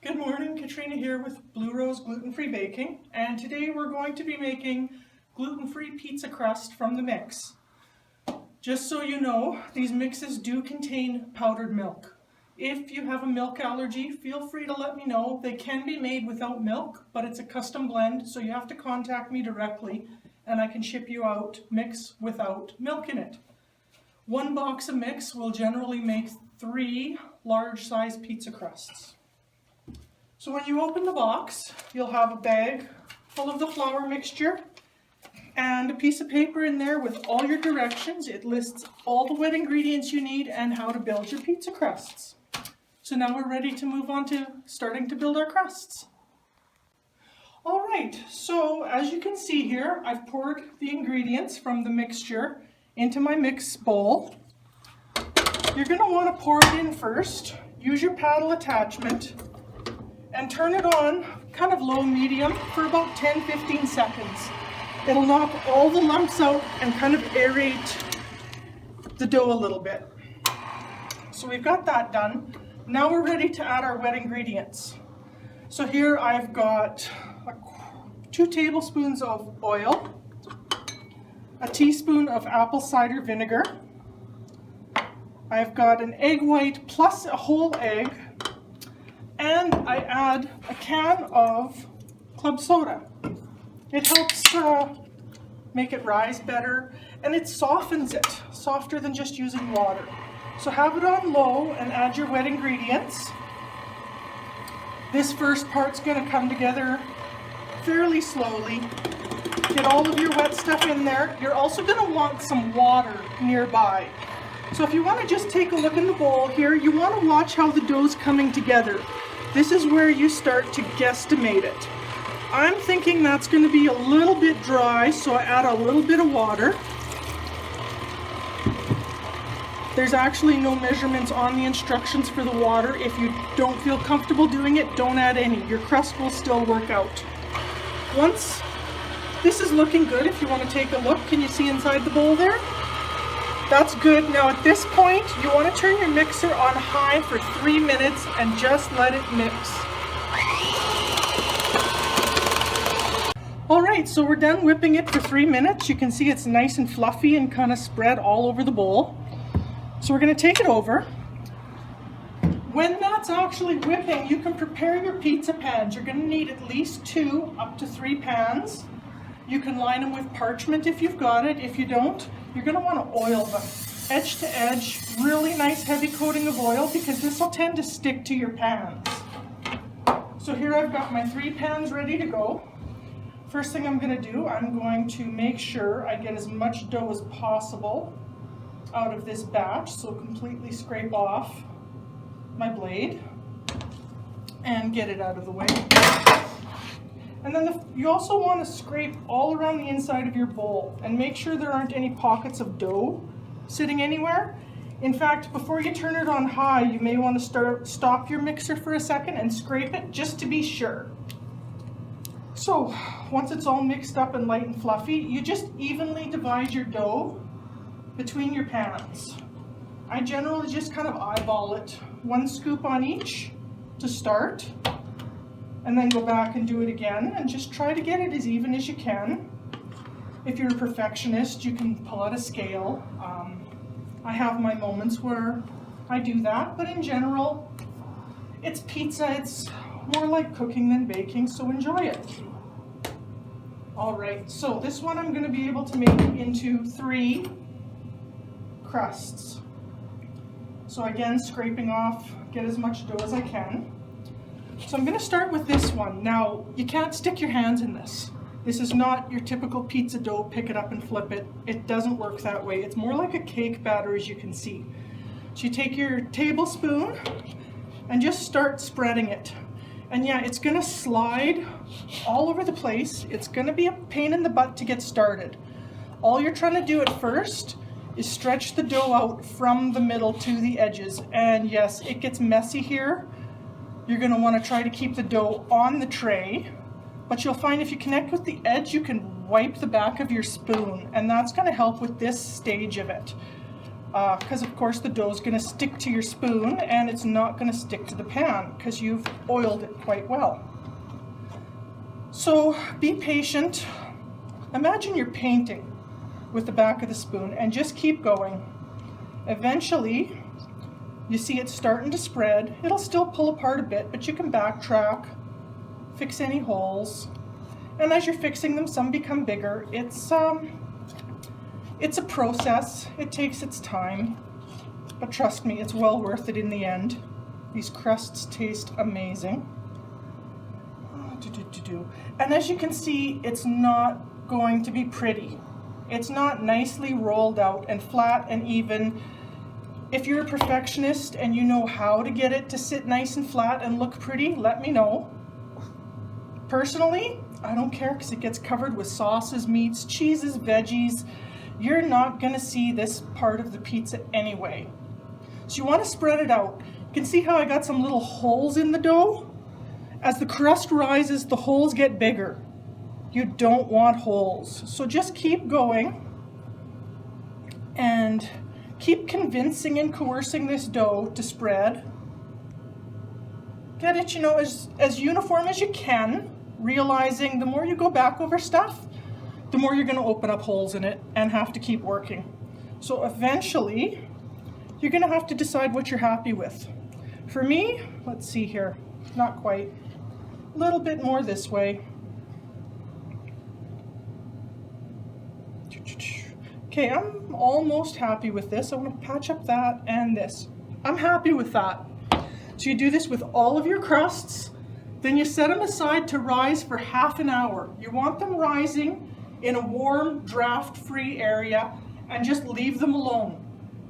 Good morning, Katrina here with Blue Rose Gluten-Free Baking, and today we're going to be making gluten-free pizza crust from the mix. Just so you know, these mixes do contain powdered milk. If you have a milk allergy, feel free to let me know. They can be made without milk, but it's a custom blend, so you have to contact me directly and I can ship you out mix without milk in it. One box of mix will generally make 3 large-sized pizza crusts. So when you open the box, you'll have a bag full of the flour mixture and a piece of paper in there with all your directions. It lists all the wet ingredients you need and how to build your pizza crusts. So now we're ready to move on to starting to build our crusts. All right, so as you can see here, I've poured the ingredients from the mixture into my mix bowl. You're going to want to pour it in first. Use your paddle attachment and turn it on kind of low medium for about 10-15 seconds. It'll knock all the lumps out and kind of aerate the dough a little bit. So we've got that done. Now we're ready to add our wet ingredients. So here I've got 2 tablespoons of oil, a teaspoon of apple cider vinegar. I've got an egg white plus a whole egg, and I add a can of club soda. It helps make it rise better, and it softens it, softer than just using water. So have it on low and add your wet ingredients. This first part's going to come together fairly slowly. Get all of your wet stuff in there. You're also going to want some water nearby. So if you want to just take a look in the bowl here, you want to watch how the dough's coming together. This is where you start to guesstimate it. I'm thinking that's going to be a little bit dry, so I add a little bit of water. There's actually no measurements on the instructions for the water. If you don't feel comfortable doing it, don't add any. Your crust will still work out. Once this is looking good, if you want to take a look, can you see inside the bowl there? That's good. Now at this point, you want to turn your mixer on high for 3 minutes and just let it mix. All right, so we're done whipping it for 3 minutes. You can see it's nice and fluffy and kind of spread all over the bowl. So we're going to take it over. When that's actually whipping, you can prepare your pizza pans. You're going to need at least 2 up to 3 pans. You can line them with parchment if you've got it. If you don't, you're going to want to oil them. Edge to edge, really nice heavy coating of oil, because this will tend to stick to your pans. So here I've got my 3 pans ready to go. First thing I'm going to do, I'm going to make sure I get as much dough as possible out of this batch, so completely scrape off my blade and get it out of the way. And then you also want to scrape all around the inside of your bowl and make sure there aren't any pockets of dough sitting anywhere. In fact, before you turn it on high, you may want to stop your mixer for a second and scrape it just to be sure. So once it's all mixed up and light and fluffy, you just evenly divide your dough between your pans. I generally just kind of eyeball it. 1 scoop on each to start, and then go back and do it again, and just try to get it as even as you can. If you're a perfectionist, you can pull out a scale. I have my moments where I do that, but in general, it's pizza. It's more like cooking than baking, so enjoy it. All right, so this one I'm going to be able to make into 3 crusts. So again, scraping off, get as much dough as I can. So I'm going to start with this one. Now, you can't stick your hands in this. This is not your typical pizza dough, pick it up and flip it. It doesn't work that way. It's more like a cake batter, as you can see. So you take your tablespoon and just start spreading it. And yeah, it's going to slide all over the place. It's going to be a pain in the butt to get started. All you're trying to do at first is stretch the dough out from the middle to the edges. And yes, it gets messy here. You're going to want to try to keep the dough on the tray, but you'll find if you connect with the edge, you can wipe the back of your spoon, and that's going to help with this stage of it. because of course the dough is going to stick to your spoon and it's not going to stick to the pan because you've oiled it quite well. So be patient. Imagine you're painting with the back of the spoon and just keep going. Eventually, you see it starting to spread. It'll still pull apart a bit, but you can backtrack, fix any holes. And as you're fixing them, some become bigger. It's a process. It takes its time, but trust me, it's well worth it in the end. These crusts taste amazing. And as you can see, it's not going to be pretty. It's not nicely rolled out and flat and even. If you're a perfectionist and you know how to get it to sit nice and flat and look pretty, let me know. Personally, I don't care because it gets covered with sauces, meats, cheeses, veggies. You're not going to see this part of the pizza anyway. So you want to spread it out. You can see how I got some little holes in the dough? As the crust rises, the holes get bigger. You don't want holes. So just keep going and keep convincing and coercing this dough to spread. Get it, as uniform as you can, realizing the more you go back over stuff, the more you're going to open up holes in it and have to keep working. So eventually, you're going to have to decide what you're happy with. For me, let's see here, not quite. A little bit more this way. Okay, I'm almost happy with this. I want to patch up that and this. I'm happy with that. So you do this with all of your crusts, then you set them aside to rise for half an hour. You want them rising in a warm, draft-free area and just leave them alone.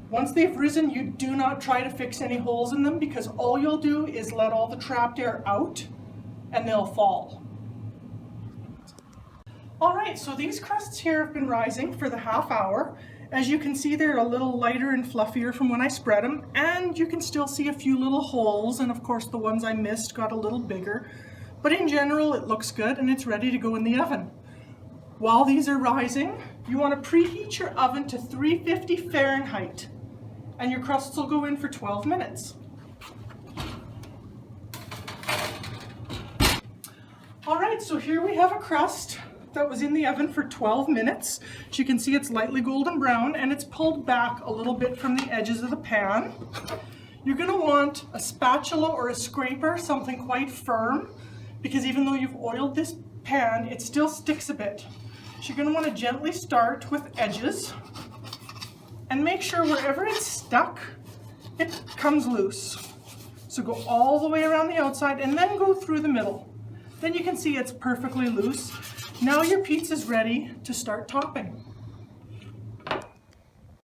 Once they've risen, you do not try to fix any holes in them because all you'll do is let all the trapped air out and they'll fall. All right, so these crusts here have been rising for the half hour. As you can see, they're a little lighter and fluffier from when I spread them, and you can still see a few little holes, and of course the ones I missed got a little bigger. But in general, it looks good and it's ready to go in the oven. While these are rising, you want to preheat your oven to 350 Fahrenheit, and your crusts will go in for 12 minutes. All right, so here we have a crust that was in the oven for 12 minutes. As you can see, it's lightly golden brown and it's pulled back a little bit from the edges of the pan. You're going to want a spatula or a scraper, something quite firm, because even though you've oiled this pan, it still sticks a bit. So you're going to want to gently start with edges and make sure wherever it's stuck, it comes loose. So go all the way around the outside and then go through the middle. Then you can see it's perfectly loose. Now your pizza's ready to start topping.